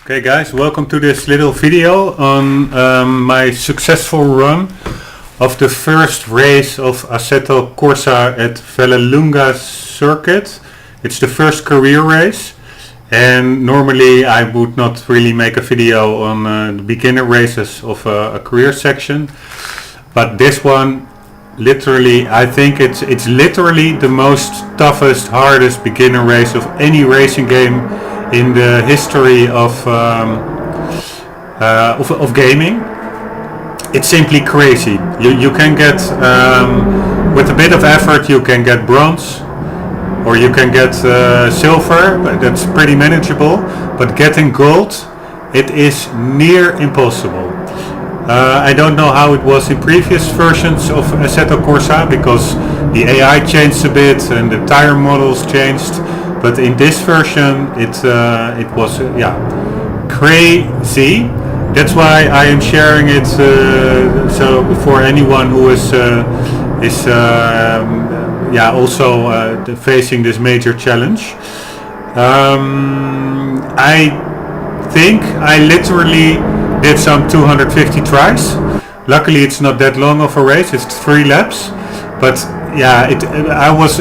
Okay guys, welcome to this little video on my successful run of the first race of Assetto Corsa at Vallelunga circuit. It's the first career race, and normally I would not really make a video on the beginner races of a career section, but this one literally, I think it's literally the most toughest, hardest beginner race of any racing game in the history of gaming. It's simply crazy. You can get with a bit of effort you can get bronze, or you can get silver, but that's pretty manageable. But getting gold, it is near impossible. I don't know how it was in previous versions of Assetto Corsa, because the AI changed a bit and the tire models changed. But in this version, it was crazy. That's why I am sharing it. So for anyone who is also facing this major challenge, I think I literally did some 250 tries. Luckily, it's not that long of a race. It's 3 laps. But yeah, I was.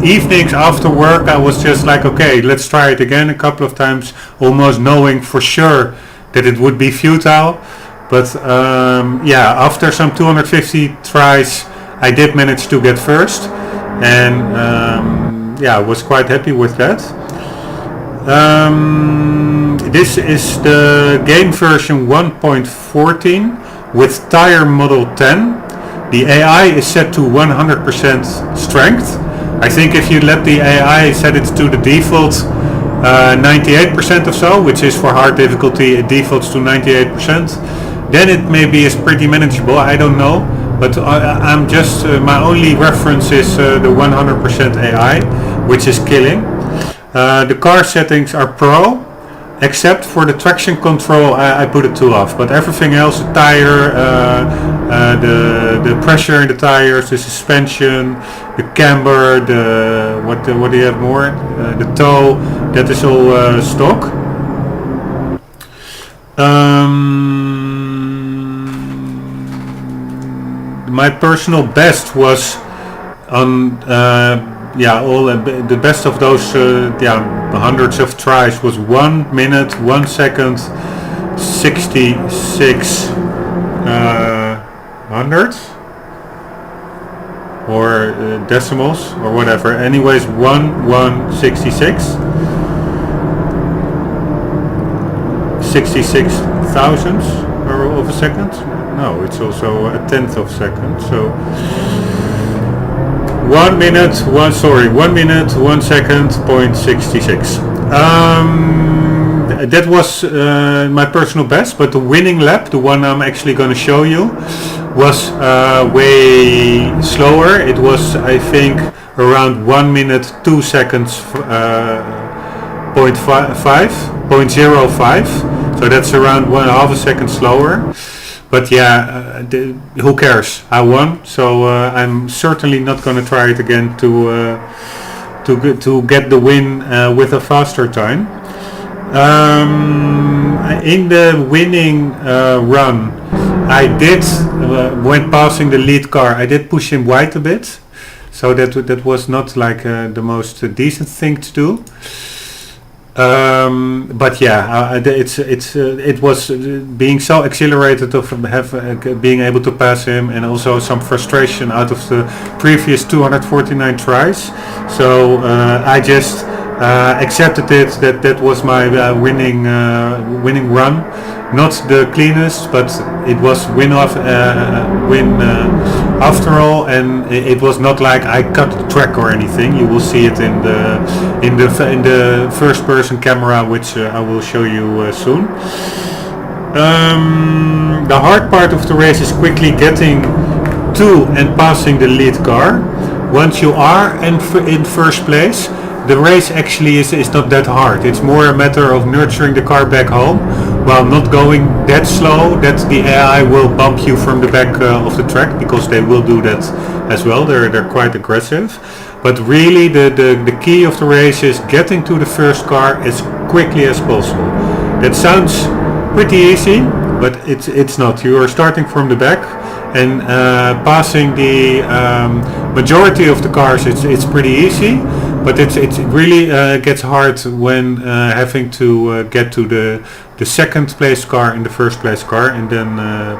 Evenings after work, I was just like, okay, let's try it again a couple of times, almost knowing for sure that it would be futile. But after some 250 tries, I did manage to get first, and I was quite happy with that. This is the game version 1.14 with tire model 10. The AI is set to 100% strength. I think if you let the AI set it to the default 98% or so, which is for hard difficulty, it defaults to 98%, then it maybe is pretty manageable. I don't know, but I'm just my only reference is the 100% AI, which is killing. The car settings are pro, except for the traction control. I put it to off, but everything else, the tire, the pressure in the tires, the suspension, the camber, what do you have more? The toe, that is all stock. My personal best was on the best of those hundreds of tries was 1 minute 1 second 66 hundredths or decimals or whatever. Anyways, 166 thousandths of a second. No, it's also a tenth of a second. So 1 minute 1 second, 0.66. That was my personal best, but the winning lap, the one I'm actually going to show you, was way slower. It was, I think, around 1 minute 2 seconds, 0.05. So that's around 1.5 seconds slower. But yeah, who cares? I won, so I'm certainly not going to try it again to get the win with a faster time. In the winning run, I did when passing the lead car, I did push him wide a bit, so that was not like the most decent thing to do. But yeah, it was being so exhilarated of being able to pass him, and also some frustration out of the previous 249 tries. So I just accepted it. That was my winning run. Not the cleanest, but it was win after all, and it was not like I cut the track or anything. You will see it in the first person camera, which I will show you soon. The hard part of the race is quickly getting to and passing the lead car. Once you are in first place, the race actually is not that hard. It's more a matter of nurturing the car back home while not going that slow that the AI will bump you from the back of the track, because they will do that as well. They're quite aggressive. But really the key of the race is getting to the first car as quickly as possible. That sounds pretty easy, but it's not. You are starting from the back and passing the majority of the cars. It's pretty easy, but it really gets hard when having to get to the second place car and the first place car and then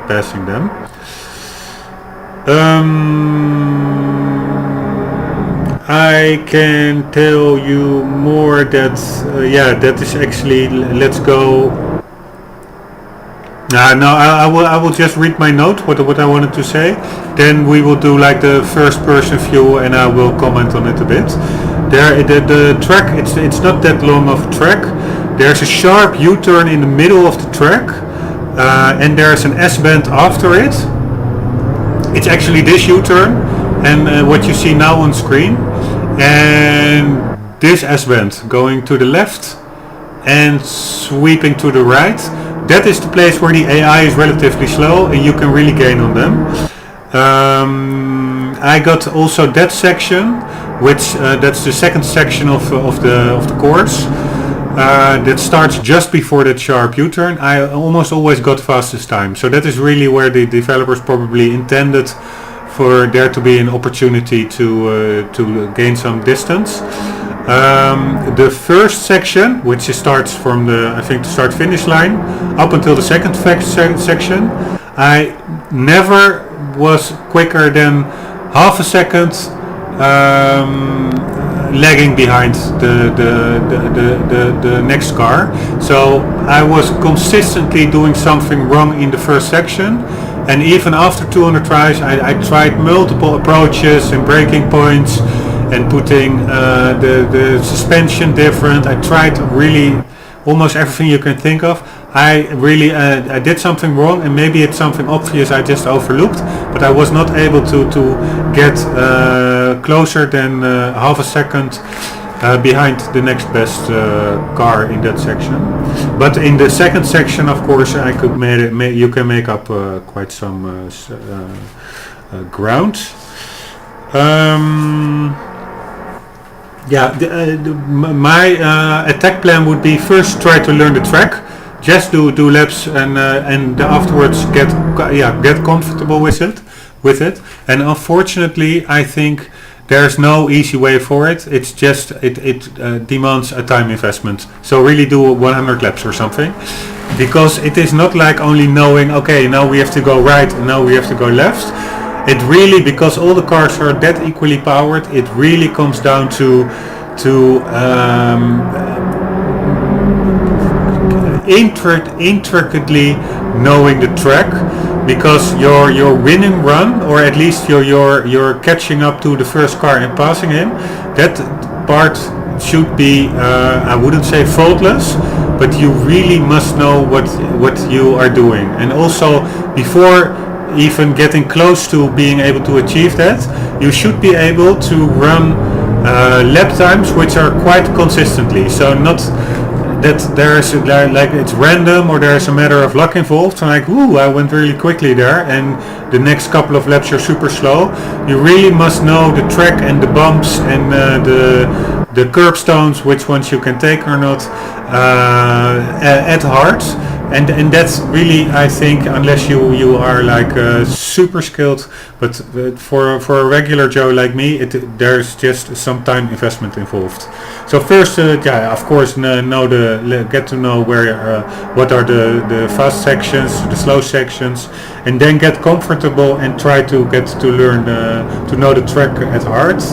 passing them. I can tell you more that that is actually, let's go. No, I will just read my note, what I wanted to say. Then we will do like the first person view and I will comment on it a bit. The track, it's not that long of a track. There's a sharp U-turn in the middle of the track, and there's an S-bend after it. It's actually this U-turn and what you see now on screen, and this S-bend going to the left and sweeping to the right. That is the place where the AI is relatively slow and you can really gain on them. I got also that section, which that's the second section of the course. That starts just before that sharp U-turn. I almost always got fastest time. So that is really where the developers probably intended for there to be an opportunity to gain some distance. The first section, which starts from the start-finish line up until the second section, I never was quicker than half a second lagging behind the next car. So I was consistently doing something wrong in the first section, and even after 200 tries I tried multiple approaches and braking points and putting the suspension different. I tried really almost everything you can think of. I really I did something wrong, and maybe it's something obvious I just overlooked, but I was not able to get closer than half a second behind the next best car in that section. But in the second section, of course, I could you can make up quite some ground. My attack plan would be first try to learn the track, just do laps and afterwards get comfortable with it. And unfortunately, I think there's no easy way for it. It's just it demands a time investment. So really do 100 laps or something, because it is not like only knowing, okay, now we have to go right and now we have to go left. It really, because all the cars are that equally powered, it really comes down to intricately knowing the track, because your winning run, or at least you're catching up to the first car and passing him, that part should be I wouldn't say faultless, but you really must know what you are doing. And also, before even getting close to being able to achieve that, you should be able to run lap times which are quite consistently. So not that there's like it's random or there's a matter of luck involved, and like, ooh, I went really quickly there, and the next couple of laps you're super slow. You really must know the track and the bumps and the curbstones, which ones you can take or not at heart. And that's really, I think, unless you are like super skilled, but for a regular Joe like me, there's just some time investment involved. So first, of course, get to know where what are the fast sections, the slow sections, and then get comfortable and try to get to learn to know the track at heart.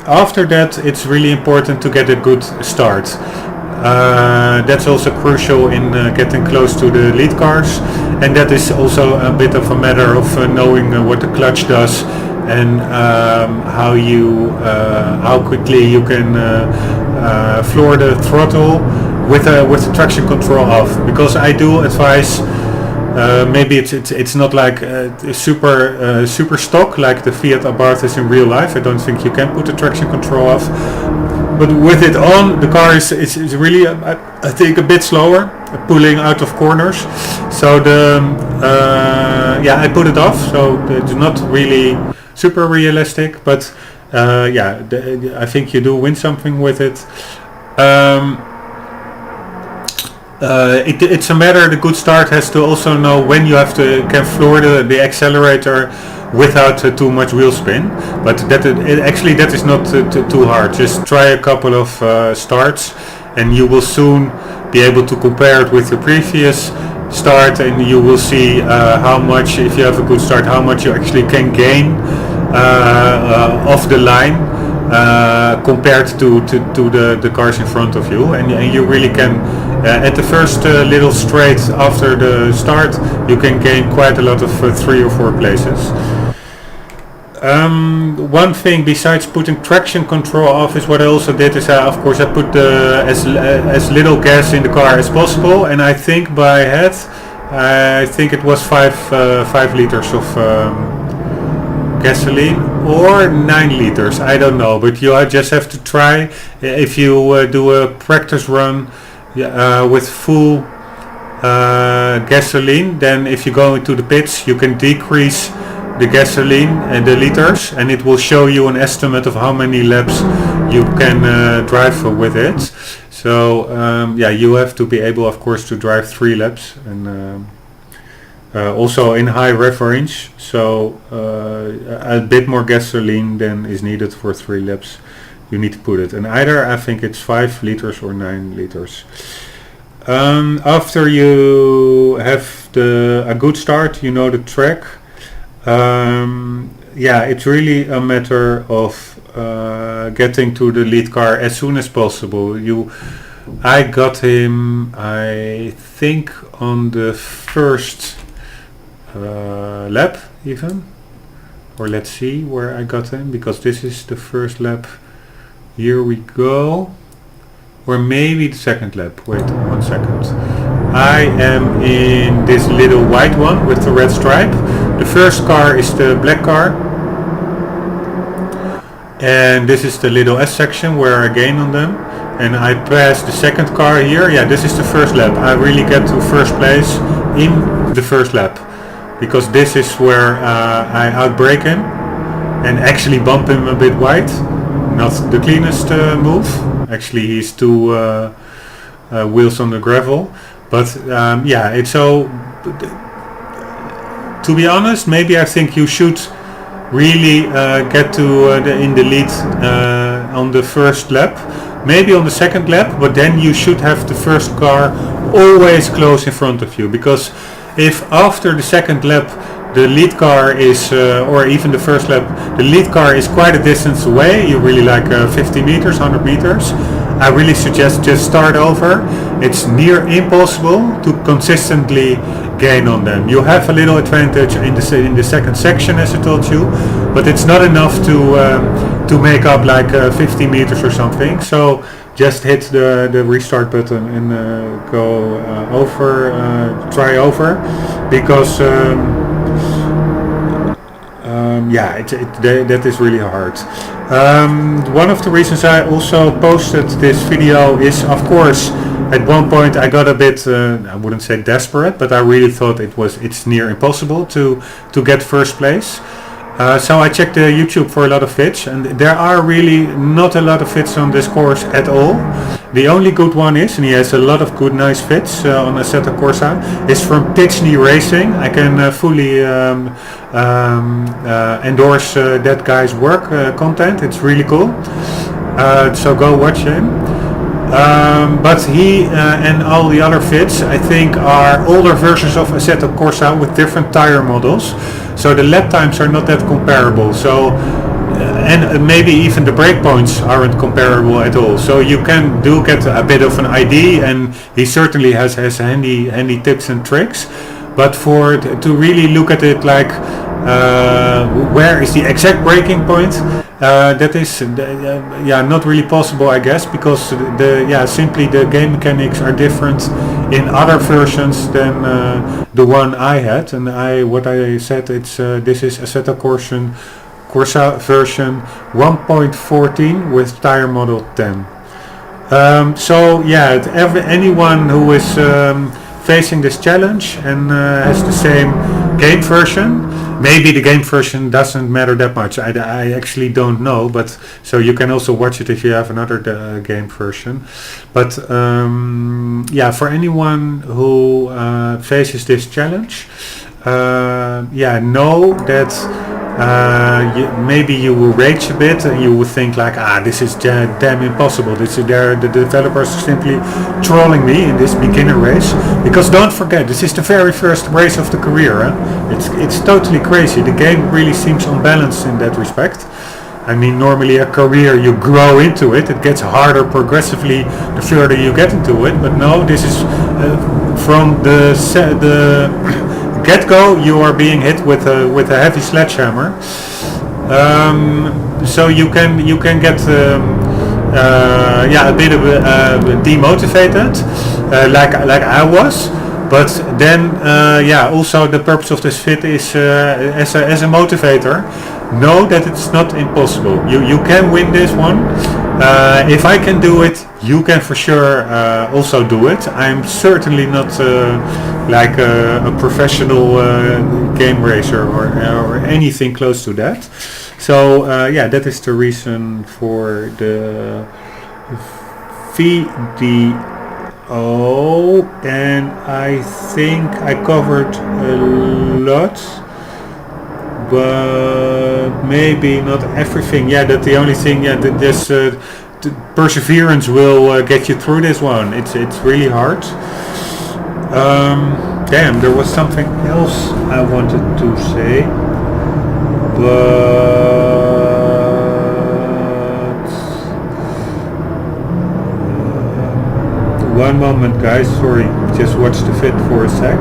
After that, it's really important to get a good start. That's also crucial in getting close to the lead cars, and that is also a bit of a matter of knowing what the clutch does and how quickly you can floor the throttle with the traction control off. Because I do advise, maybe it's not like super stock like the Fiat Abarth is in real life. I don't think you can put the traction control off. But with it on, the car is really, I think, a bit slower, pulling out of corners. So I put it off. So it's not really super realistic, but I think you do win something with it. It's a matter. The good start has to also know when you have to can floor the accelerator without too much wheel spin. But that is not too hard. Just try a couple of starts, and you will soon be able to compare it with your previous start, and you will see how much, if you have a good start, how much you actually can gain off the line compared to the cars in front of you, and you really can at the first little straight after the start you can gain quite a lot of 3 or 4 places. One thing besides putting traction control off is what I also did is of course I put as little gas in the car as possible, and I think by head I think it was 5 liters of gasoline or 9 liters, I don't know, but you just have to try. If you do a practice run with full gasoline, then if you go into the pits you can decrease the gasoline and the liters, and it will show you an estimate of how many laps you can drive with it. So you have to be able, of course, to drive 3 laps, and also in high rev range, so a bit more gasoline than is needed for 3 laps. You need to put it, and either I think it's 5 liters or 9 liters. After you have a good start, you know the track. It's really a matter of getting to the lead car as soon as possible. I got him, I think, on the first lap even, or let's see where I got him, because this is the first lap. Here we go, or maybe the second lap. Wait 1 second. I am in this little white one with the red stripe. The first car is the black car, and this is the little S section where I gain on them, and I pass the second car here. Yeah, this is the first lap. I really get to first place in the first lap, because this is where I outbrake him and actually bump him a bit wide. Not the cleanest move. Actually, he's 2 wheels on the gravel. But it's so. To be honest, maybe I think you should really get to in the lead on the first lap, maybe on the second lap, but then you should have the first car always close in front of you, because if after the second lap the lead car is, or even the first lap, the lead car is quite a distance away, you really like 50 meters, 100 meters, I really suggest just start over. It's near impossible to consistently gain on them. You have a little advantage in the second section, as I told you, but it's not enough to make up like 50 meters or something. So just hit the restart button and go over, try over, because that is really hard. One of the reasons I also posted this video is, of course, at one point I got a bit, I wouldn't say desperate, but I really thought it's near impossible to get first place. So I checked YouTube for a lot of vids, and there are really not a lot of vids on this course at all. The only good one is, and he has a lot of good nice vids on Assetto Corsa, is from Pitchney Racing. I can fully endorse that guy's work, content. It's really cool. So go watch him. But he and all the other vids, I think, are older versions of Assetto Corsa with different tire models. So the lap times are not that comparable. So and maybe even the breakpoints aren't comparable at all. So you can get a bit of an idea, and he certainly has handy tips and tricks. But to really look at it like where is the exact breaking point, that is not really possible, I guess, because simply the game mechanics are different in other versions than the one I had. And what I said, this is Assetto Corsa version 1.14 with tire model 10. Anyone who is facing this challenge and has the same game version. Maybe the game version doesn't matter that much. I actually don't know, but so you can also watch it if you have another game version. But yeah, for anyone who faces this challenge, yeah, know that maybe you will rage a bit and you will think like, this is damn impossible. The developers are simply trolling me in this beginner race. Because don't forget, this is the very first race of the career. It's totally crazy. The game really seems unbalanced in that respect. I mean, normally a career, you grow into it. It gets harder progressively the further you get into it. But no, this is from the get-go, you are being hit with a heavy sledgehammer. So you can get yeah, a bit of demotivated, like I was. But then yeah, also the purpose of this fit is as a motivator. Know that it's not impossible. You can win this one. If I can do it, you can for sure also do it. I'm certainly not like a professional game racer or anything close to that. So yeah, that is the reason for the VDO, and I think I covered a lot, but maybe not everything. Yeah, that's the only thing. Yeah, this perseverance will get you through this one. It's really hard. Damn, there was something else I wanted to say, but one moment, guys. Sorry, just watch the fit for a sec.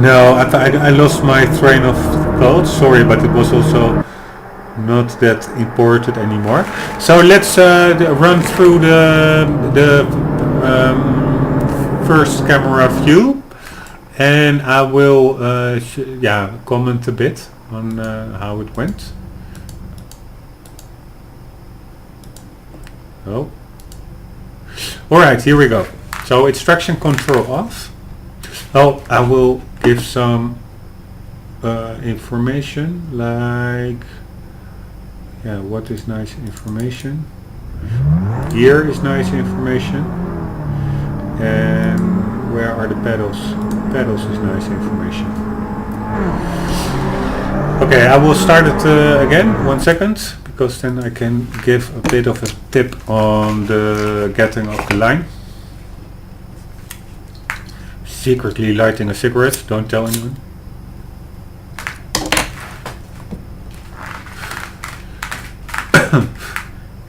No, I lost my train of thought. Sorry, but it was also not that important anymore. So let's run through the first camera view, and I will yeah, comment a bit on how it went. Oh, all right, here we go. So it's traction control off. Oh, I will give some information, like, yeah, what is nice information? Here is nice information. And where are the pedals? Pedals is nice information. Okay, I will start it again, 1 second, because then I can give a bit of a tip on the getting of the line. Secretly lighting a cigarette, don't tell anyone.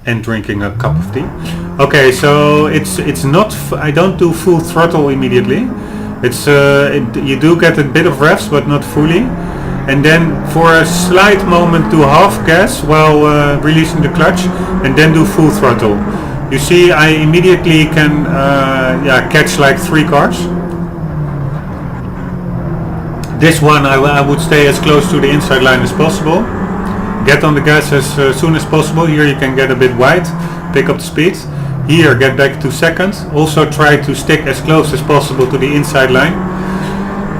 And drinking a cup of tea. Okay, so it's not. I don't do full throttle immediately. It's you do get a bit of revs, but not fully. And then for a slight moment do half gas while releasing the clutch, and then do full throttle. You see, I immediately can yeah, catch like 3 cars. This one I would stay as close to the inside line as possible. Get on the gas as soon as possible. Here you can get a bit wide, pick up the speed. Here get back to second. Also try to stick as close as possible to the inside line.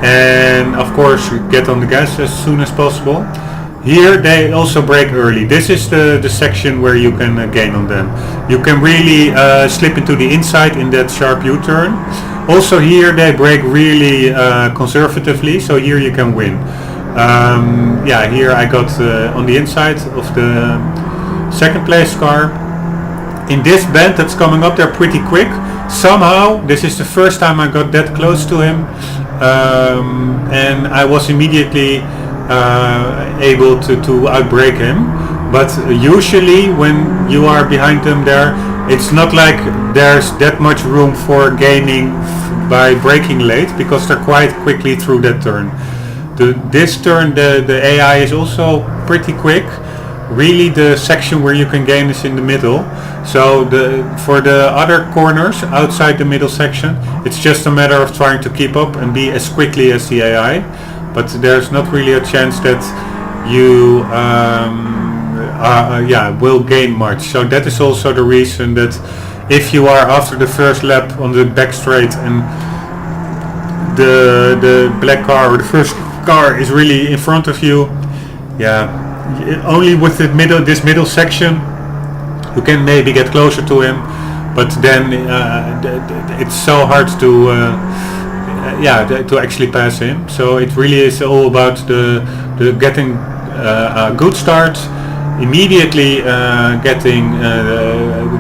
And of course get on the gas as soon as possible. Here they also brake early. This is the section where you can gain on them. You can really slip into the inside in that sharp U-turn. Also here they brake really conservatively, so here you can win. Yeah, here I got on the inside of the second place car. In this bend that's coming up there pretty quick. Somehow, this is the first time I got that close to him, and I was immediately able to outbrake him. But usually when you are behind them there, it's not like there's that much room for gaining by braking late, because they're quite quickly through that turn. This turn, the AI is also pretty quick. Really, the section where you can gain is in the middle. So for the other corners outside the middle section, it's just a matter of trying to keep up and be as quickly as the AI. But there's not really a chance that you will gain much. So that is also the reason that if you are after the first lap on the back straight and the black car or the first car is really in front of you, only with this middle section you can maybe get closer to him, but then it's so hard to actually pass him. So it really is all about the getting a good start, immediately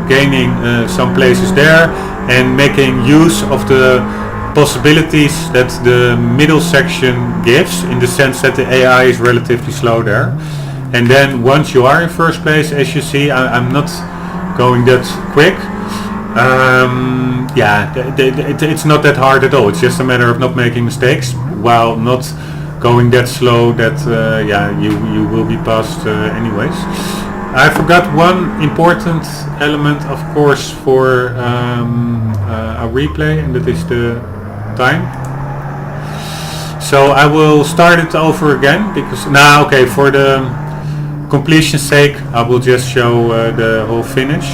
gaining some places there, and making use of the possibilities that the middle section gives, in the sense that the AI is relatively slow there. And then once you are in first place, as you see, I'm not going that quick. It's not that hard at all. It's just a matter of not making mistakes while not going that slow that you will be passed anyways. I forgot one important element, of course, for a replay, and that is the time. So I will start it over again, because for the completion's sake I will just show the whole finish,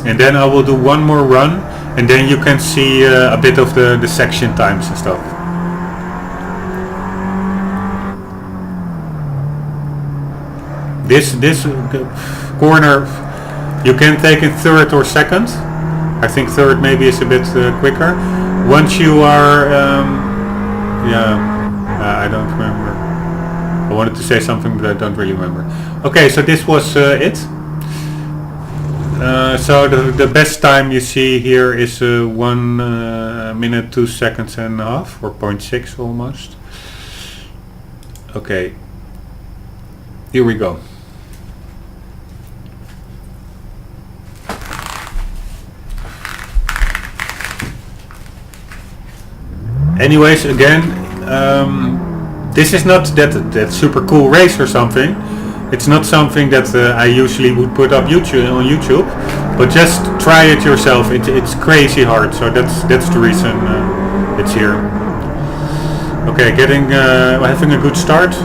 and then I will do one more run, and then you can see a bit of the section times and stuff. This corner you can take in third or second. I think third maybe is a bit quicker. Once you are I don't remember. I wanted to say something but I don't really remember. Okay, so this was it. So the best time you see here is 1 minute 2 seconds and a half, or 0.6 almost. Okay, here we go. Anyways, again, this is not that super cool race or something. It's not something that I usually would put up on YouTube, but just try it yourself. It's crazy hard, so that's the reason it's here. Okay, having a good start.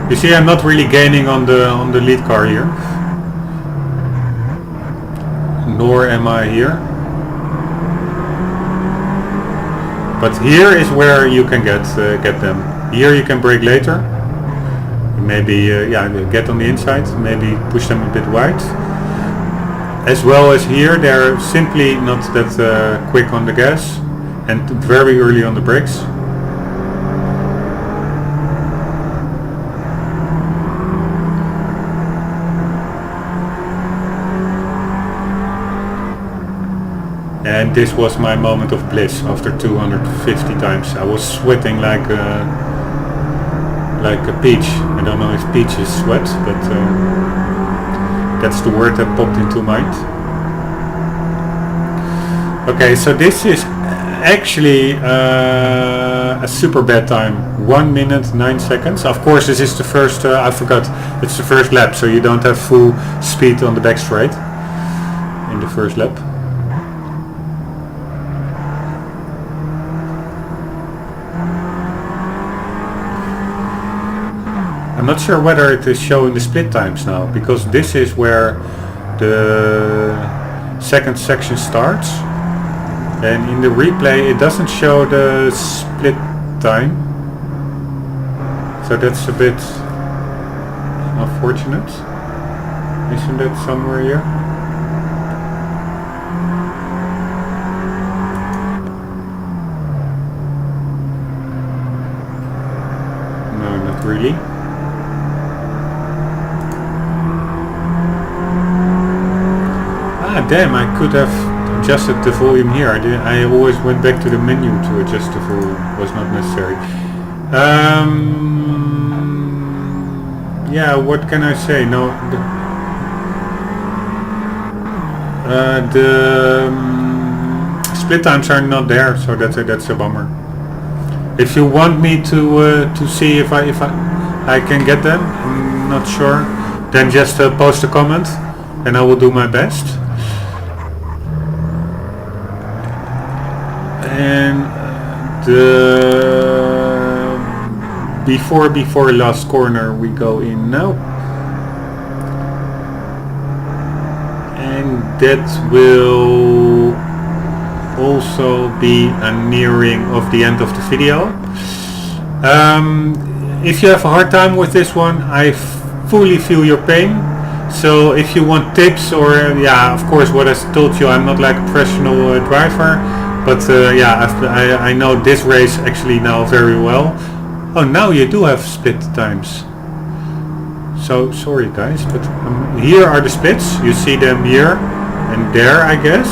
You see, I'm not really gaining on the lead car here, nor am I here. But here is where you can get them. Here you can brake later. Maybe get on the inside. Maybe push them a bit wide. As well as here, they're simply not that quick on the gas and very early on the brakes. And this was my moment of bliss after 250 times. I was sweating like a peach. I don't know if peach is sweat, but that's the word that popped into mind. Okay, so this is actually a super bad time. 1 minute 9 seconds. Of course, this is the first, I forgot, it's the first lap, so you don't have full speed on the back straight in the first lap. I'm not sure whether it is showing the split times now, because this is where the second section starts, and in the replay it doesn't show the split time, so that's a bit unfortunate. Isn't it somewhere here? No, not really. Damn, I could have adjusted the volume here. I always went back to the menu to adjust the volume. It was not necessary. What can I say? No, the split times are not there, so that's a bummer. If you want me to see if I can get them, I'm not sure. Then just post a comment, and I will do my best. And the before last corner we go in now, and that will also be a nearing of the end of the video. If you have a hard time with this one, I fully feel your pain. So if you want tips, or yeah, of course, what I told you, I'm not like a professional driver, but yeah, I know this race actually now very well. Oh, now you do have split times. So sorry guys, but here are the splits. You see them here and there, I guess.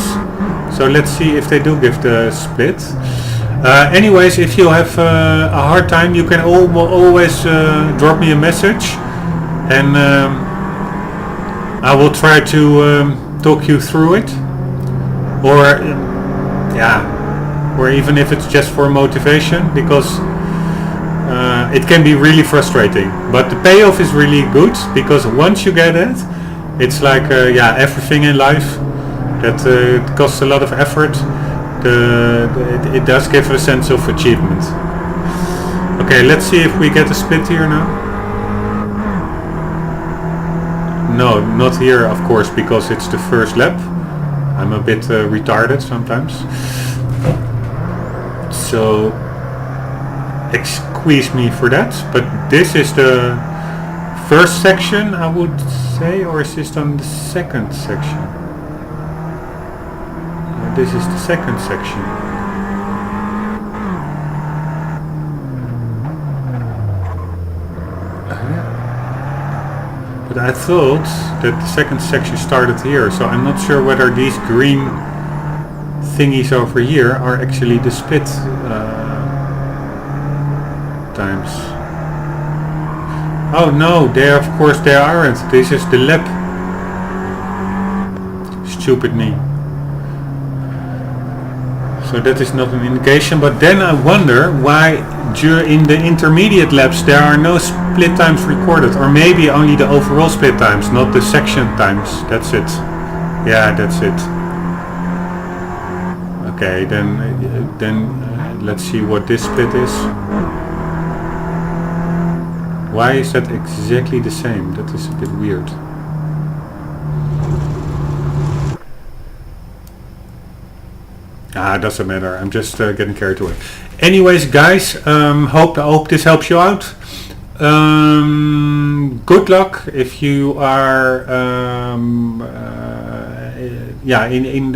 So let's see if they do give the split. Anyways, if you have a hard time, you can always drop me a message, and I will try to talk you through it, or yeah, or even if it's just for motivation, because it can be really frustrating, but the payoff is really good, because once you get it, it's like yeah, everything in life that it costs a lot of effort. It does give a sense of achievement. Okay, let's see if we get a split here now. No, not here, of course, because it's the first lap. I'm a bit retarded sometimes. So excuse me for that, but this is the first section, I would say, or is this on the second section? This is the second section. But I thought that the second section started here, so I'm not sure whether these green thingies over here are actually the split times. Oh no, they of course they aren't. This is the lap. Stupid me. So that is not an indication, but then I wonder why in the intermediate laps there are no split times recorded, or maybe only the overall split times, not the section times. That's it. Yeah, that's it. Okay, then let's see what this split is. Why is that exactly the same? That is a bit weird. Doesn't matter. I'm just getting carried away. Anyways, guys, hope this helps you out. Good luck if you are yeah, in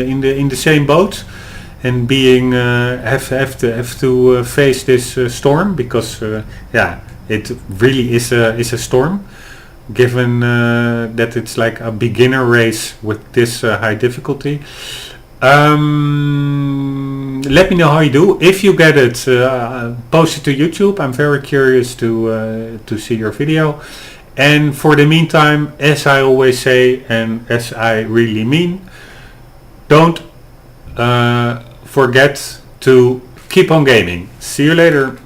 the same boat and being have to face this storm, because yeah, it really is a storm, given that it's like a beginner race with this high difficulty. Let me know how you do. If you get it, post it to YouTube. I'm very curious to see your video. And for the meantime, as I always say, and as I really mean, don't forget to keep on gaming. See you later.